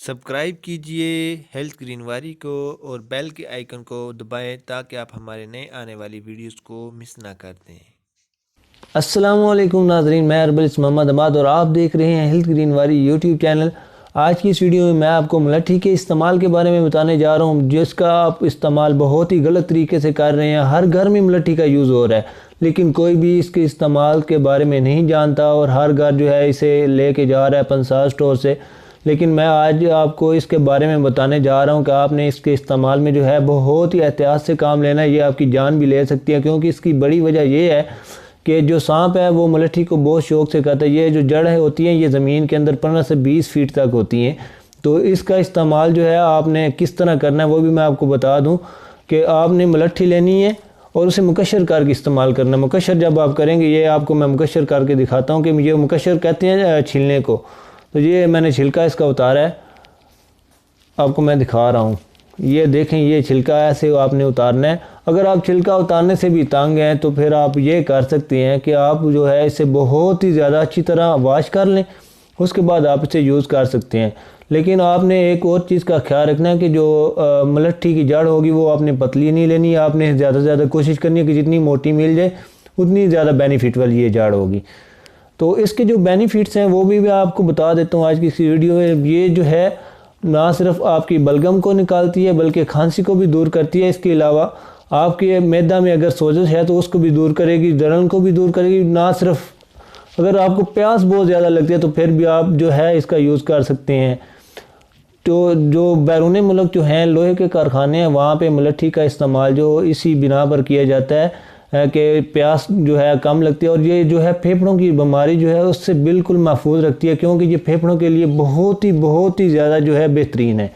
Subscribe کیجئے health گرینواری کو اور بیل کے آئیکن کو دبائیں تاکہ آپ ہمارے نئے آنے والی ویڈیوز کو مس نہ کر دیں۔ السلام علیکم ناظرین، میں اربلس محمد عماد اور آپ دیکھ رہے ہیں ہیلتھ گرینواری یوٹیوب چینل۔ آج کی اس ویڈیو میں آپ کو ملٹھی کے استعمال کے بارے میں بتانے جا رہا ہوں، جس کا آپ استعمال بہت ہی غلط طریقے سے کر رہے ہیں۔ ہر گھر میں ملٹھی کا یوز ہو رہا ہے، لیکن کوئی بھی اس کے استعمال کے بارے میں نہیں جانتا اور ہر گھر جو ہے اسے لے کے جا رہا ہے پنسا سٹور سے۔ لیکن میں آج آپ کو اس کے بارے میں بتانے جا رہا ہوں کہ آپ نے اس کے استعمال میں جو ہے بہت ہی احتیاط سے کام لینا ہے۔ یہ آپ کی جان بھی لے سکتی ہے، کیونکہ اس کی بڑی وجہ یہ ہے کہ جو سانپ ہے وہ ملٹھی کو بہت شوق سے کھاتا ہے۔ یہ جو جڑیں ہوتی ہیں یہ زمین کے اندر 15 سے 20 فیٹ تک ہوتی ہیں، تو اس کا استعمال جو ہے آپ نے کس طرح کرنا ہے وہ بھی میں آپ کو بتا دوں کہ آپ نے ملٹھی لینی ہے اور اسے مکشر کر کے استعمال کرنا ہے۔ مکشر جب آپ کریں گے، یہ آپ کو میں مکشر کر کے دکھاتا ہوں کہ یہ مکشر کہتے ہیں چھیلنے کو۔ تو یہ میں نے چھلکا اس کا اتارا ہے، آپ کو میں دکھا رہا ہوں۔ یہ دیکھیں، یہ چھلکا ایسے آپ نے اتارنا ہے۔ اگر آپ چھلکا اتارنے سے بھی تنگ ہیں تو پھر آپ یہ کر سکتے ہیں کہ آپ جو ہے اسے بہت ہی زیادہ اچھی طرح واش کر لیں، اس کے بعد آپ اسے یوز کر سکتے ہیں۔ لیکن آپ نے ایک اور چیز کا خیال رکھنا ہے کہ جو ملٹھی کی جڑ ہوگی وہ آپ نے پتلی نہیں لینی، آپ نے زیادہ سے زیادہ کوشش کرنی ہے کہ جتنی موٹی مل جائے اتنی زیادہ بینیفٹ والی یہ جڑ ہوگی۔ تو اس کے جو بینیفٹس ہیں وہ بھی میں آپ کو بتا دیتا ہوں آج کی اس ویڈیو میں۔ یہ جو ہے نہ صرف آپ کی بلغم کو نکالتی ہے بلکہ کھانسی کو بھی دور کرتی ہے۔ اس کے علاوہ آپ کے معدہ میں اگر سوزش ہے تو اس کو بھی دور کرے گی، جلن کو بھی دور کرے گی۔ نہ صرف اگر آپ کو پیاس بہت زیادہ لگتی ہے تو پھر بھی آپ جو ہے اس کا یوز کر سکتے ہیں۔ تو جو بیرون ملک جو ہیں لوہے کے کارخانے ہیں، وہاں پہ ملٹھی کا استعمال جو اسی بنا پر کیا جاتا ہے کہ پیاس جو ہے کم لگتی ہے، اور یہ جو ہے پھیپھڑوں کی بیماری جو ہے اس سے بالکل محفوظ رکھتی ہے، کیونکہ یہ پھیپھڑوں کے لیے بہت ہی زیادہ جو ہے بہترین ہے۔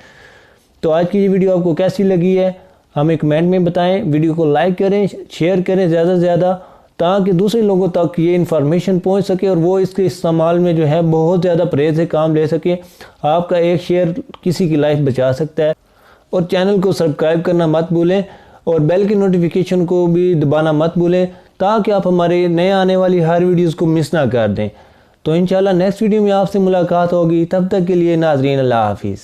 تو آج کی یہ ویڈیو آپ کو کیسی لگی ہے ہمیں کمنٹ میں بتائیں۔ ویڈیو کو لائک کریں، شیئر کریں زیادہ سے زیادہ، تاکہ دوسرے لوگوں تک یہ انفارمیشن پہنچ سکے اور وہ اس کے استعمال میں جو ہے بہت زیادہ پرہیز سے کام لے سکیں۔ آپ کا ایک شیئر کسی کی لائف بچا سکتا ہے۔ اور چینل کو سبسکرائب کرنا مت بھولیں اور بیل کی نوٹیفیکیشن کو بھی دبانا مت بھولیں، تاکہ آپ ہمارے نئے آنے والی ہر ویڈیوز کو مس نہ کر دیں۔ تو انشاءاللہ نیکسٹ ویڈیو میں آپ سے ملاقات ہوگی، تب تک کے لیے ناظرین اللہ حافظ۔